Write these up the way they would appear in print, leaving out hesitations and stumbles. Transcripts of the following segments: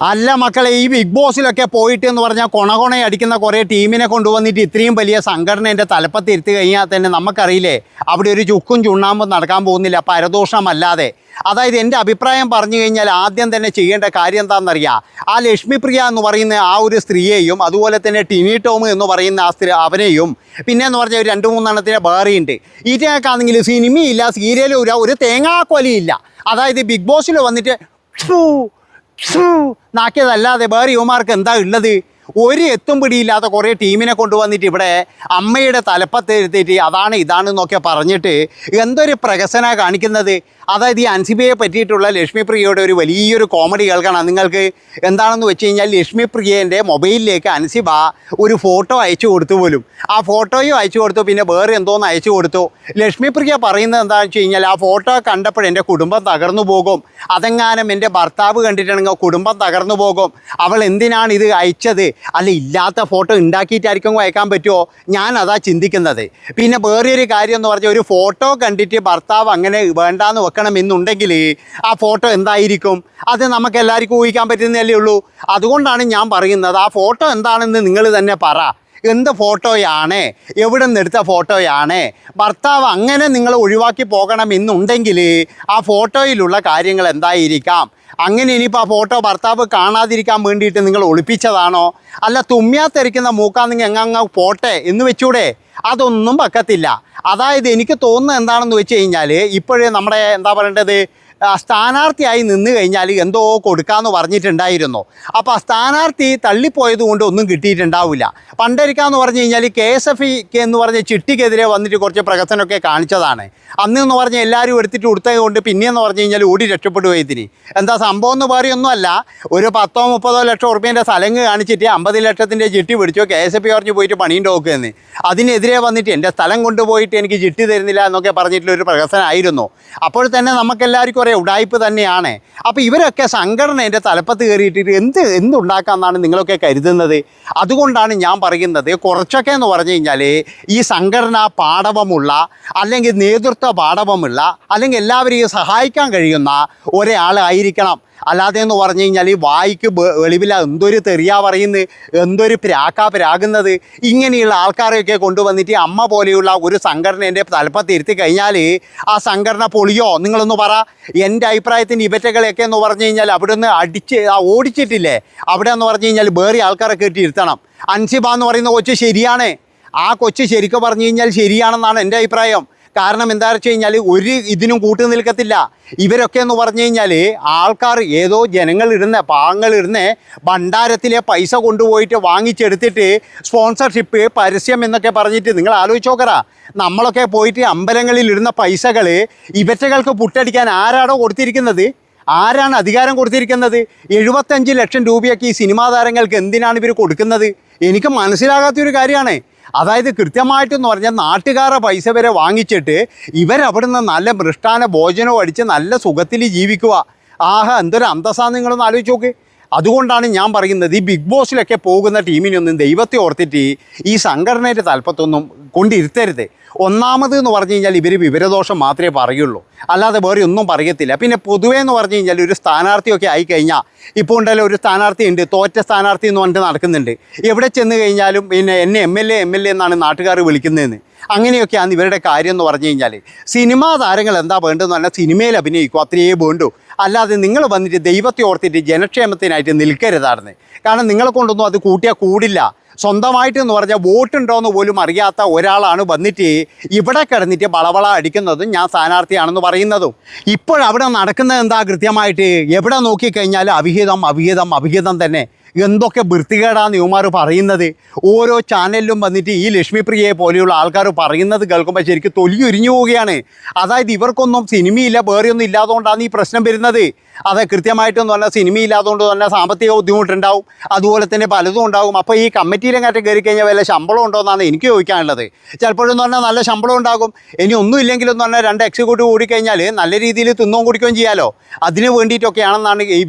അല്ല മക്കളെ, ഈ ബിഗ് ബോസിലൊക്കെ പോയിട്ട് എന്ന് പറഞ്ഞാൽ കൊണകൊണയടിക്കുന്ന കുറേ ടീമിനെ കൊണ്ടുവന്നിട്ട് ഇത്രയും വലിയ സംഘടനേൻ്റെ തലപ്പത്ത് ഇരുത്തി കഴിഞ്ഞാൽ തന്നെ നമുക്കറിയില്ലേ അവിടെ ഒരു ചുക്കും ചുണ്ണാമ്പും നടക്കാൻ പോകുന്നില്ല പരദോഷമല്ലാതെ. അതായത് എൻ്റെ അഭിപ്രായം പറഞ്ഞു കഴിഞ്ഞാൽ ആദ്യം തന്നെ ചെയ്യേണ്ട കാര്യം എന്താണെന്നറിയാം, ആ ലക്ഷ്മിപ്രിയ എന്ന് പറയുന്ന ആ ഒരു സ്ത്രീയെയും അതുപോലെ തന്നെ ടിനി ടോം എന്ന് പറയുന്ന ആ സ്ത്രീ അവനെയും പിന്നെയെന്ന് പറഞ്ഞാൽ ഒരു 2-3 വേറെയുണ്ട്. ഇതിനൊക്കെയാണെങ്കിൽ സിനിമയില്ല, സീരിയലും ഇല്ല, ഒരു തേങ്ങാക്കൊലിയില്ല. അതായത് ബിഗ് ബോസിൽ വന്നിട്ട് നാക്കിയതല്ലാതെ വേറെ യുവമാർക്ക് എന്താ ഉള്ളത്? ഒരു എത്തും പിടിയില്ലാത്ത കുറേ ടീമിനെ കൊണ്ടുവന്നിട്ട് ഇവിടെ അമ്മയുടെ തലപ്പത്ത് ഇരുത്തിയിട്ട് അതാണ് ഇതാണെന്നൊക്കെ പറഞ്ഞിട്ട് എന്തൊരു പ്രഹസന കാണിക്കുന്നത്. അതായത് ഈ അൻസിബയെ പറ്റിയിട്ടുള്ള ലക്ഷ്മിപ്രിയയുടെ ഒരു വലിയൊരു കോമഡി കേൾക്കണം നിങ്ങൾക്ക്. എന്താണെന്ന് വെച്ച് കഴിഞ്ഞാൽ ലക്ഷ്മിപ്രിയേൻ്റെ മൊബൈലിലേക്ക് അൻസിബ ഒരു ഫോട്ടോ അയച്ചു കൊടുത്തു പോലും. ആ ഫോട്ടോയും അയച്ചു കൊടുത്തു, പിന്നെ വേറെ എന്തോന്ന് അയച്ചു കൊടുത്തു. ലക്ഷ്മിപ്രിയ പറയുന്നത് എന്താണെന്ന് വെച്ച് കഴിഞ്ഞാൽ ആ ഫോട്ടോ കണ്ടപ്പോൾ എൻ്റെ കുടുംബം തകർന്നു പോകും, അതെങ്ങാനും എൻ്റെ ഭർത്താവ് കണ്ടിട്ടുണ്ടെങ്കിൽ കുടുംബം തകർന്നു പോകും, അവൾ എന്തിനാണ് ഇത് അയച്ചത്? അല്ല, ഇല്ലാത്ത ഫോട്ടോ ഉണ്ടാക്കിയിട്ടായിരിക്കും അയക്കാൻ പറ്റുമോ? ഞാൻ അതാ ചിന്തിക്കുന്നത്. പിന്നെ വേറൊരു കാര്യം എന്ന് പറഞ്ഞാൽ ഒരു ഫോട്ടോ കണ്ടിട്ട് ഭർത്താവ് അങ്ങനെ വേണ്ടാന്ന് വെക്കണമെന്നുണ്ടെങ്കിൽ ആ ഫോട്ടോ എന്തായിരിക്കും? അത് നമുക്ക് എല്ലാവർക്കും ഊഹിക്കാൻ പറ്റുന്നതല്ലേ ഉള്ളൂ. അതുകൊണ്ടാണ് ഞാൻ പറയുന്നത് ആ ഫോട്ടോ എന്താണെന്ന് നിങ്ങൾ തന്നെ പറ. എന്ത് ഫോട്ടോയാണ്, എവിടെ നിന്ന് എടുത്ത ഫോട്ടോയാണ്? ഭർത്താവ് അങ്ങനെ നിങ്ങൾ ഒഴിവാക്കി പോകണമെന്നുണ്ടെങ്കിൽ ആ ഫോട്ടോയിലുള്ള കാര്യങ്ങൾ എന്തായിരിക്കാം? അങ്ങനെ ഇനിയിപ്പോൾ ആ ഫോട്ടോ ഭർത്താവ് കാണാതിരിക്കാൻ വേണ്ടിയിട്ട് നിങ്ങൾ ഒളിപ്പിച്ചതാണോ? അല്ല, തുമ്മിയാത്തെറിക്കുന്ന മൂക്കാന്നെങ്കിൽ എങ്ങങ്ങ പോട്ടെ എന്ന് വെച്ചൂടെ? അതൊന്നും പറ്റത്തില്ല. അതായത് എനിക്ക് തോന്നുന്നത് എന്താണെന്ന് വെച്ച് കഴിഞ്ഞാൽ ഇപ്പോഴേ നമ്മുടെ എന്താ പറയേണ്ടത്, സ്ഥാനാർത്ഥിയായി നിന്ന് കഴിഞ്ഞാൽ എന്തോ കൊടുക്കാമെന്ന് പറഞ്ഞിട്ടുണ്ടായിരുന്നു. അപ്പോൾ ആ സ്ഥാനാർത്ഥി തള്ളിപ്പോയത് കൊണ്ട് ഒന്നും കിട്ടിയിട്ടുണ്ടാവില്ല. പണ്ടരിക്കാന്ന് പറഞ്ഞു കഴിഞ്ഞാൽ KSF എന്ന് പറഞ്ഞ ചിട്ടിക്കെതിരെ വന്നിട്ട് കുറച്ച് പ്രകസനമൊക്കെ കാണിച്ചതാണ്. അന്നെന്ന് പറഞ്ഞാൽ എല്ലാവരും എടുത്തിട്ട് കൊടുത്തത് കൊണ്ട് പിന്നെയെന്ന് പറഞ്ഞു കഴിഞ്ഞാൽ ഓടി രക്ഷപ്പെടുക. ഇതിന് എന്താ സംഭവം എന്ന് പറയുമൊന്നുമല്ല, ഒരു 10-30 ലക്ഷം ഉറുപ്പ്യൻ്റെ സ്ഥലങ്ങ് കാണിച്ചിട്ട് 50 ലക്ഷത്തിൻ്റെ ചിട്ടി പിടിച്ചോ KSF പറഞ്ഞ് പോയിട്ട് പണിയും നോക്കുകയെന്ന്. അതിനെതിരെ വന്നിട്ട് എൻ്റെ സ്ഥലം കൊണ്ടുപോയിട്ട് എനിക്ക് ചിട്ടി തരുന്നില്ല എന്നൊക്കെ പറഞ്ഞിട്ടുള്ളൊരു പ്രകസനമായിരുന്നു. അപ്പോൾ തന്നെ നമുക്കെല്ലാവർക്കും കുറേ ഉടായ്പ് തന്നെയാണ്. അപ്പോൾ ഇവരൊക്കെ സംഘടനേൻ്റെ തലപ്പത്ത് കയറിയിട്ട് എന്തുണ്ടാക്കാമെന്നാണ് നിങ്ങളൊക്കെ കരുതുന്നത്? അതുകൊണ്ടാണ് ഞാൻ പറയുന്നത് കുറച്ചൊക്കെ എന്ന് പറഞ്ഞു കഴിഞ്ഞാൽ ഈ സംഘടനാ പാടവമുള്ള അല്ലെങ്കിൽ നേതൃത്വ പാടവമുള്ള അല്ലെങ്കിൽ എല്ലാവരെയും സഹായിക്കാൻ കഴിയുന്ന ഒരാളായിരിക്കണം. അല്ലാതെ എന്ന് പറഞ്ഞു കഴിഞ്ഞാൽ ഈ വായിക്ക് വെളിവില്ല എന്തൊരു തെറിയാ പറയുന്നത്, എന്തൊരു പ്രാകുന്നത്. ഇങ്ങനെയുള്ള ആൾക്കാരെയൊക്കെ കൊണ്ടുവന്നിട്ട് അമ്മ പോലെയുള്ള ഒരു സംഘടനേൻ്റെ തലപ്പത്ത് ഇരുത്തി കഴിഞ്ഞാൽ ആ സംഘടന പൊളിയോ? നിങ്ങളൊന്ന് പറ. എൻ്റെ അഭിപ്രായത്തിന് ഇവറ്റകളെയൊക്കെ എന്ന് പറഞ്ഞു കഴിഞ്ഞാൽ അവിടുന്ന് ഓടിച്ചിട്ടില്ലേ, അവിടെ എന്ന് പറഞ്ഞു കഴിഞ്ഞാൽ വേറെ ആൾക്കാരെ കയറ്റി ഇരുത്തണം. അൻസിബ എന്ന് പറയുന്ന കൊച്ച് ശരിയാണ്, ആ കൊച്ച് ശരിക്കും പറഞ്ഞു കഴിഞ്ഞാൽ ശരിയാണെന്നാണ് എൻ്റെ അഭിപ്രായം. കാരണം എന്താണെന്ന് വെച്ച് കഴിഞ്ഞാൽ ഒരു ഇതിനും കൂട്ടു നിൽക്കത്തില്ല. ഇവരൊക്കെ എന്ന് പറഞ്ഞു കഴിഞ്ഞാൽ ആൾക്കാർ ഏതോ ജനങ്ങളിടുന്ന പാവങ്ങളിടുന്ന ഭണ്ഡാരത്തിലെ പൈസ കൊണ്ടുപോയിട്ട് വാങ്ങിച്ചെടുത്തിട്ട് സ്പോൺസർഷിപ്പ്, പരസ്യം എന്നൊക്കെ പറഞ്ഞിട്ട് നിങ്ങൾ ആലോചിച്ച് നോക്കറാ. നമ്മളൊക്കെ പോയിട്ട് അമ്പലങ്ങളിൽ ഇടുന്ന പൈസകൾ ഇവറ്റകൾക്ക് പുട്ടടിക്കാൻ ആരാണോ കൊടുത്തിരിക്കുന്നത്? ആരാണ് അധികാരം കൊടുത്തിരിക്കുന്നത്? 75 ലക്ഷം രൂപയൊക്കെ ഈ സിനിമാ താരങ്ങൾക്ക് എന്തിനാണ് ഇവർ കൊടുക്കുന്നത്? എനിക്ക് മനസ്സിലാകാത്തൊരു കാര്യമാണ്. അതായത് കൃത്യമായിട്ടെന്ന് പറഞ്ഞാൽ നാട്ടുകാരുടെ പൈസ വരെ വാങ്ങിച്ചിട്ട് ഇവരവിടുന്ന് നല്ല മൃഷ്ടാന ഭോജനവും അടിച്ച് നല്ല സുഖത്തിൽ ജീവിക്കുക. ആഹാ, എന്തൊരു അന്തസ്സാന്ന് നിങ്ങളൊന്ന് ആലോചിച്ച് നോക്ക്. അതുകൊണ്ടാണ് ഞാൻ പറയുന്നത് ഈ ബിഗ് ബോസിലൊക്കെ പോകുന്ന ടീമിനൊന്നും ദൈവത്തെ ഓർത്തിട്ട് ഈ സംഘടനയുടെ തലപ്പത്തൊന്നും കൊണ്ടിരുത്തരുത്. ഒന്നാമത് എന്ന് പറഞ്ഞു കഴിഞ്ഞാൽ ഇവർ വിവരദോഷം മാത്രമേ പറയുള്ളൂ, അല്ലാതെ വേറെ ഒന്നും പറയത്തില്ല. പിന്നെ പൊതുവേ എന്ന് പറഞ്ഞു കഴിഞ്ഞാൽ ഒരു സ്ഥാനാർത്ഥിയൊക്കെ ആയിക്കഴിഞ്ഞാൽ ഇപ്പോൾ ഉണ്ടല്ലോ ഒരു സ്ഥാനാർത്ഥി ഉണ്ട്, തോറ്റ സ്ഥാനാർത്ഥി എന്ന് പറഞ്ഞിട്ട് നടക്കുന്നുണ്ട്. എവിടെ ചെന്ന് കഴിഞ്ഞാലും പിന്നെ എന്നെ MLA എന്നാണ് നാട്ടുകാർ വിളിക്കുന്നതെന്ന്. അങ്ങനെയൊക്കെയാണ് ഇവരുടെ കാര്യം എന്ന് പറഞ്ഞു കഴിഞ്ഞാൽ. സിനിമാ താരങ്ങൾ എന്താ വേണ്ടതെന്ന് പറഞ്ഞാൽ സിനിമയിൽ അഭിനയിക്കും, അത്രയേ വേണ്ടൂ. അല്ലാതെ നിങ്ങൾ വന്നിട്ട് ദൈവത്തെ ഓർത്തിട്ട് ജനക്ഷേമത്തിനായിട്ട് നിൽക്കരുതായിരുന്നു. കാരണം നിങ്ങളെ കൊണ്ടൊന്നും അത് കൂട്ടിയാൽ കൂടില്ല. സ്വന്തമായിട്ടെന്ന് പറഞ്ഞാൽ വോട്ടുണ്ടോയെന്ന് പോലും അറിയാത്ത ഒരാളാണ് വന്നിട്ട് ഇവിടെ കിടന്നിട്ട് വളവള അടിക്കുന്നതും ഞാൻ സ്ഥാനാർത്ഥിയാണെന്ന് പറയുന്നതും. ഇപ്പോഴവിടെ നടക്കുന്നത് എന്താ? കൃത്യമായിട്ട് എവിടെ നോക്കിക്കഴിഞ്ഞാൽ അവിഹിതം തന്നെ. എന്തൊക്കെ വൃത്തികേടാന്ന് യുവമാർ പറയുന്നത്. ഓരോ ചാനലിലും വന്നിട്ട് ഈ ലക്ഷ്മിപ്രിയയെ പോലെയുള്ള ആൾക്കാർ പറയുന്നത് കേൾക്കുമ്പോൾ ശരിക്കും തൊലി ഉരിഞ്ഞു പോവുകയാണ്. അതായത് ഇവർക്കൊന്നും സിനിമയില്ല, വേറെയൊന്നും ഇല്ലാത്തതുകൊണ്ടാണ് ഈ പ്രശ്നം വരുന്നത്. അത് കൃത്യമായിട്ടെന്ന് പറഞ്ഞാൽ സിനിമയില്ലാത്തതുകൊണ്ട് തന്നെ സാമ്പത്തിക ബുദ്ധിമുട്ടുണ്ടാവും, അതുപോലെ തന്നെ പലതും ഉണ്ടാകും. അപ്പോൾ ഈ കമ്മിറ്റിയിലെങ്ങാറ്റം കയറി കഴിഞ്ഞാൽ വല്ല ശമ്പളം ഉണ്ടോ എന്നാണ് എനിക്ക് ചോദിക്കാനുള്ളത്. ചിലപ്പോഴെന്ന് പറഞ്ഞാൽ നല്ല ശമ്പളം ഉണ്ടാകും. ഇനി ഒന്നും ഇല്ലെങ്കിലെന്ന് പറഞ്ഞാൽ 2 എക്സിക്യൂട്ടീവ് കൂടിക്കഴിഞ്ഞാൽ നല്ല രീതിയിൽ തിന്നവും കുടിക്കുകയും ചെയ്യാമല്ലോ. അതിന് വേണ്ടിയിട്ടൊക്കെയാണെന്നാണ്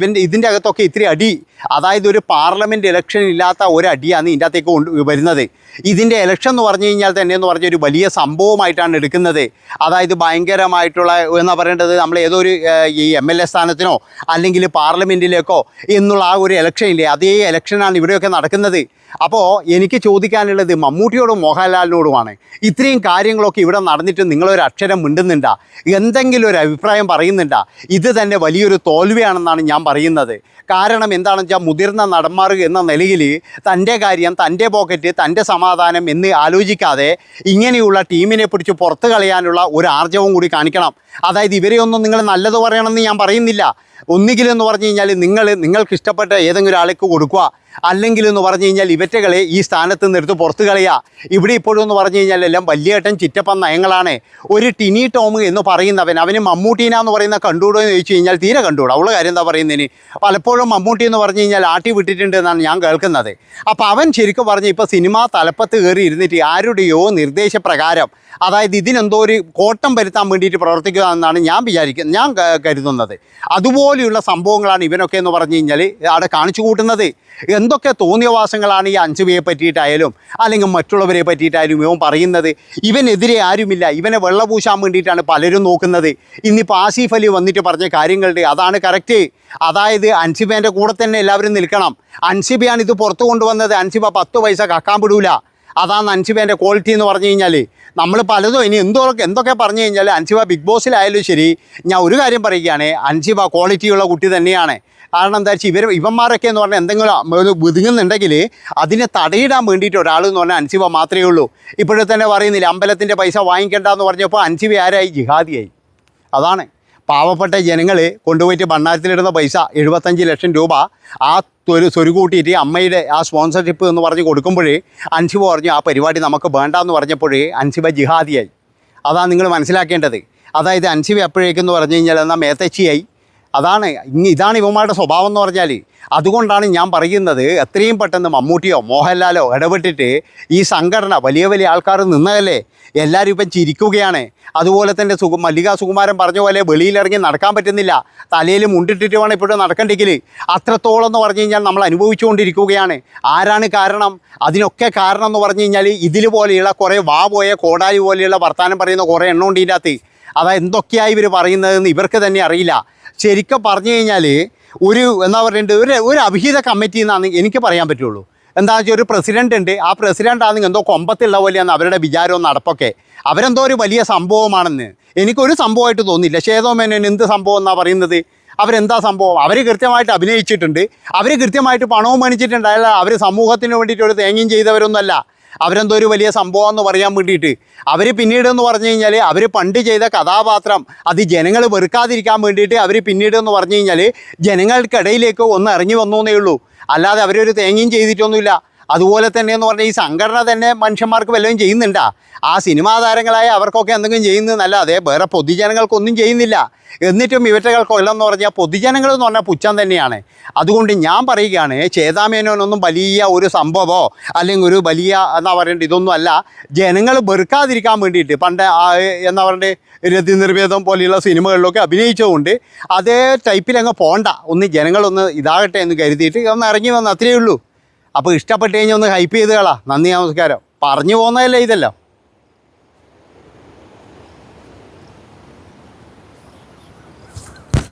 ഇതിൻ്റെ അകത്തൊക്കെ ഇത്തിരി അടി. അതായത് ഒരു പാർലമെൻറ്റ് ഇലക്ഷൻ ഇല്ലാത്ത ഒരു അടിയാണ് ഇതിൻ്റെ അകത്തേക്ക് വരുന്നത്. ഇതിൻ്റെ ഇലക്ഷൻ എന്ന് പറഞ്ഞു കഴിഞ്ഞാൽ തന്നെ എന്ന് പറഞ്ഞ ഒരു വലിയ സംഭവമായിട്ടാണ് എടുക്കുന്നത്. അതായത് ഭയങ്കരമായിട്ടുള്ള എന്നാ പറയേണ്ടത്, നമ്മൾ ഏതോ ഒരു ഈ MLA സ്ഥാനത്തിനോ അല്ലെങ്കിൽ പാർലമെൻറ്റിലേക്കോ എന്നുള്ള ആ ഒരു ഇലക്ഷൻ ഇല്ലേ, അതേ ഇലക്ഷനാണ് ഇവിടെയൊക്കെ നടക്കുന്നത്. അപ്പോൾ എനിക്ക് ചോദിക്കാനുള്ളത് മമ്മൂട്ടിയോടും മോഹൻലാലിനോടുമാണ്. ഇത്രയും കാര്യങ്ങളൊക്കെ ഇവിടെ നടന്നിട്ട് നിങ്ങളൊരു അക്ഷരം മിണ്ടുന്നുണ്ടാ, എന്തെങ്കിലും ഒരു അഭിപ്രായം പറയുന്നുണ്ടാ? ഇത് തന്നെ വലിയൊരു തോൽവിയാണെന്നാണ് ഞാൻ പറയുന്നത്. കാരണം എന്താണെന്ന് വെച്ചാൽ മുതിർന്ന നടന്മാർ എന്ന നിലയിൽ തൻ്റെ കാര്യം, തൻ്റെ പോക്കറ്റ്, തൻ്റെ സമാധാനം എന്ന് ആലോചിക്കാതെ ഇങ്ങനെയുള്ള ടീമിനെ പിടിച്ച് പുറത്ത് കളയാനുള്ള ഒരു ആർജവം കൂടി കാണിക്കണം. അതായത് ഇവരെയൊന്നും നിങ്ങൾ നല്ലത് പറയണമെന്ന് ഞാൻ പറയുന്നില്ല. ഒന്നുകിലെന്ന് പറഞ്ഞു കഴിഞ്ഞാൽ നിങ്ങൾക്ക് ഇഷ്ടപ്പെട്ട ഏതെങ്കിലും ഒരാൾക്ക് കൊടുക്കുക, അല്ലെങ്കിൽ എന്ന് പറഞ്ഞു കഴിഞ്ഞാൽ ഇവറ്റകളെ ഈ സ്ഥാനത്ത് നിന്ന് എടുത്ത് പുറത്ത് കളയുക. ഇവിടെ ഇപ്പോഴും എന്ന് പറഞ്ഞു കഴിഞ്ഞാൽ എല്ലാം വലിയേട്ടൻ ചിറ്റപ്പൻ നയങ്ങളാണ്. ഒരു ടിനി ടോം എന്ന് പറയുന്നവൻ, അവന് മമ്മൂട്ടീന എന്ന് പറയുന്ന കണ്ടുകൂടോ എന്ന് ചോദിച്ചു കഴിഞ്ഞാൽ തീരെ കണ്ടുകൂടാ. അവള് കാര്യം എന്താ പറയുന്നതിന്? പലപ്പോഴും മമ്മൂട്ടി എന്ന് പറഞ്ഞു കഴിഞ്ഞാൽ ആട്ടി വിട്ടിട്ടുണ്ട് എന്നാണ് ഞാൻ കേൾക്കുന്നത്. അപ്പോൾ അവൻ ശരിക്കും പറഞ്ഞ് ഇപ്പോൾ സിനിമാ തലപ്പത്ത് കയറി ഇരുന്നിട്ട് ആരുടെയോ നിർദ്ദേശപ്രകാരം, അതായത് ഇതിനെന്തോ ഒരു കോട്ടം വരുത്താൻ വേണ്ടിയിട്ട് പ്രവർത്തിക്കുക എന്നാണ് ഞാൻ കരുതുന്നത്. അതുപോലെയുള്ള സംഭവങ്ങളാണ് ഇവനൊക്കെ എന്ന് പറഞ്ഞു കഴിഞ്ഞാൽ അവിടെ കാണിച്ചു കൂട്ടുന്നത്. എന്തൊക്കെ തോന്നിയവാസങ്ങളാണ് ഈ അൻസുബയെ പറ്റിയിട്ടായാലും അല്ലെങ്കിൽ മറ്റുള്ളവരെ പറ്റിയിട്ടായാലും ഇവൻ പറയുന്നത്. ഇവനെതിരെ ആരുമില്ല, ഇവനെ വെള്ളപൂശാൻ വേണ്ടിയിട്ടാണ് പലരും നോക്കുന്നത്. ഇന്നിപ്പോൾ ആസിഫ് അലി വന്നിട്ട് പറഞ്ഞ കാര്യങ്ങളുടെ അതാണ് കറക്റ്റ്. അതായത് അൻസിബേൻ്റെ കൂടെ തന്നെ എല്ലാവരും നിൽക്കണം. അൻസിബയാണ് ഇത് പുറത്തു കൊണ്ടുവന്നത്. അൻസിബ 10 പൈസ കക്കാൻ വിടൂല. അതാണ് അൻസിബേൻ്റെ ക്വാളിറ്റി എന്ന് പറഞ്ഞു കഴിഞ്ഞാൽ. നമ്മൾ പലതും ഇനി എന്തൊക്കെ പറഞ്ഞു കഴിഞ്ഞാൽ അൻസിബ ബിഗ് ബോസിലായാലും ശരി, ഞാൻ ഒരു കാര്യം പറയുകയാണ്, അൻസിബ ക്വാളിറ്റിയുള്ള കുട്ടി തന്നെയാണ്. കാരണം എന്താ വെച്ചാൽ ഇവന്മാരൊക്കെ എന്ന് പറഞ്ഞാൽ എന്തെങ്കിലും ഒതുങ്ങുന്നുണ്ടെങ്കിൽ അതിനെ തടയിടാൻ വേണ്ടിയിട്ട് ഒരാളെന്ന് പറഞ്ഞാൽ അൻസിബ മാത്രമേ ഉള്ളൂ. ഇപ്പോഴേ തന്നെ പറയുന്നില്ല, അമ്പലത്തിൻ്റെ പൈസ വാങ്ങിക്കേണ്ടെന്ന് പറഞ്ഞപ്പോൾ അൻസിബ ആരായി? ജിഹാദിയായി. അതാണ് പാവപ്പെട്ട ജനങ്ങൾ കൊണ്ടുപോയിട്ട് ഭണ്ണാരത്തിലിടുന്ന പൈസ 75 ലക്ഷം രൂപ ആ സ്വരുകൂട്ടിയിട്ട് അമ്മയുടെ ആ സ്പോൺസർഷിപ്പ് എന്ന് പറഞ്ഞ് കൊടുക്കുമ്പോഴേ അൻസിബ പറഞ്ഞു ആ പരിപാടി നമുക്ക് വേണ്ടാന്ന് പറഞ്ഞപ്പോഴേ അൻസിബ ജിഹാദിയായി. അതാണ് നിങ്ങൾ മനസ്സിലാക്കേണ്ടത്. അതായത് അൻസിബ എപ്പോഴേക്കെന്ന് പറഞ്ഞു കഴിഞ്ഞാൽ എന്നാൽ മേത്തച്ചിയായി. ഇതാണ് ഇവന്മാരുടെ സ്വഭാവം എന്ന് പറഞ്ഞാൽ. അതുകൊണ്ടാണ് ഞാൻ പറയുന്നത്, എത്രയും പെട്ടെന്ന് മമ്മൂട്ടിയോ മോഹൻലാലോ ഇടപെട്ടിട്ട് ഈ സംഘടന വലിയ ആൾക്കാർ നിന്നതല്ലേ, എല്ലാവരും ഇപ്പം ചിരിക്കുകയാണ്. അതുപോലെ തന്നെ മല്ലിക സുകുമാരൻ പറഞ്ഞ പോലെ വെളിയിലിറങ്ങി നടക്കാൻ പറ്റുന്നില്ല, തലയിൽ മുണ്ടിട്ടിട്ട് വേണം ഇപ്പോഴും നടക്കണ്ടെങ്കിൽ. അത്രത്തോളം എന്ന് പറഞ്ഞു കഴിഞ്ഞാൽ നമ്മൾ അനുഭവിച്ചുകൊണ്ടിരിക്കുകയാണ്. ആരാണ് കാരണം? അതിനൊക്കെ കാരണം എന്ന് പറഞ്ഞു കഴിഞ്ഞാൽ ഇതിൽ പോലെയുള്ള കുറേ പോയ കോടാലി പോലെയുള്ള വർത്തമാനം പറയുന്ന കുറേ എണ്ണം ഉണ്ട് ഇതിനകത്ത്. അതായത് എന്തൊക്കെയായി ഇവർ പറയുന്നതെന്ന് ഇവർക്ക് തന്നെ അറിയില്ല. ശരിക്കും പറഞ്ഞു കഴിഞ്ഞാൽ എന്താ പറയേണ്ടത്, ഒരു അഭിഹിത കമ്മിറ്റി എന്നാണ് എനിക്ക് പറയാൻ പറ്റുള്ളൂ. എന്താണെന്ന് വെച്ചാൽ ഒരു പ്രസിഡൻ്റ് ഉണ്ട്, ആ പ്രസിഡൻ്റാണെങ്കിൽ എന്തോ കൊമ്പത്തുള്ള പോലെയാണ് അവരുടെ വിചാരവും നടപ്പൊക്കെ. അവരെന്തോ ഒരു വലിയ സംഭവമാണെന്ന് എനിക്കൊരു സംഭവമായിട്ട് തോന്നിയില്ല. ശ്വേതോ മേനോൻ എന്ത് സംഭവം എന്നാണ് പറയുന്നത്? അവരെന്താ സംഭവം? അവർ കൃത്യമായിട്ട് അഭിനയിച്ചിട്ടുണ്ട്, അവർ കൃത്യമായിട്ട് പണവും മേടിച്ചിട്ടുണ്ട്. അല്ല, അവർ സമൂഹത്തിന് വേണ്ടിയിട്ട് ഒരു തേങ്ങയും ചെയ്തവരൊന്നുമല്ല. അവരെന്തോ ഒരു വലിയ സംഭവം എന്ന് പറയാൻ വേണ്ടിയിട്ട് അവർ പിന്നീട് എന്ന് പറഞ്ഞു കഴിഞ്ഞാൽ അവർ പണ്ട് ചെയ്ത കഥാപാത്രം അത് ജനങ്ങൾ വെറുക്കാതിരിക്കാൻ വേണ്ടിയിട്ട് അവർ പിന്നീട് എന്ന് പറഞ്ഞു കഴിഞ്ഞാൽ ജനങ്ങൾക്കിടയിലേക്ക് ഒന്ന് ഇറങ്ങി വന്നു എന്നേ ഉള്ളൂ. അല്ലാതെ അവരൊരു തേങ്ങയും ചെയ്തിട്ടൊന്നുമില്ല. അതുപോലെ തന്നെ എന്ന് പറഞ്ഞാൽ ഈ സംഘടന തന്നെ മനുഷ്യന്മാർക്ക് വല്ലതും ചെയ്യുന്നുണ്ടാ? ആ സിനിമാ താരങ്ങളായ അവർക്കൊക്കെ എന്തെങ്കിലും ചെയ്യുന്നതല്ലാതെ വേറെ പൊതുജനങ്ങൾക്കൊന്നും ചെയ്യുന്നില്ല. എന്നിട്ടും ഇവറ്റകൾക്കൊല്ലെന്ന് പറഞ്ഞാൽ പൊതുജനങ്ങൾ എന്ന് പറഞ്ഞാൽ പുച്ഛം തന്നെയാണ്. അതുകൊണ്ട് ഞാൻ പറയുകയാണ്, ചേതാമേനോനൊന്നും വലിയ ഒരു സംഭവമോ അല്ലെങ്കിൽ ഒരു വലിയ എന്താ പറയേണ്ടത് ഇതൊന്നും അല്ല. ജനങ്ങൾ വെറുക്കാതിരിക്കാൻ വേണ്ടിയിട്ട് പണ്ട് എന്താ പറയേണ്ടത് രതിനിർവേദം പോലെയുള്ള സിനിമകളിലൊക്കെ അഭിനയിച്ചുകൊണ്ട് അതേ ടൈപ്പിലങ്ങ് പോണ്ട, ഒന്ന് ജനങ്ങളൊന്ന് ഇതാകട്ടെ എന്ന് കരുതിയിട്ട് ഒന്ന് ഇറങ്ങി വന്ന് അത്രയേ ഉള്ളൂ. അപ്പോൾ ഇഷ്ടപ്പെട്ട് കഴിഞ്ഞാൽ ഒന്ന് ഹൈപ്പ് ചെയ്ത് കളാം. നന്ദി, നമസ്കാരം. പറഞ്ഞു പോകുന്നതല്ലേ ഇതല്ലോ.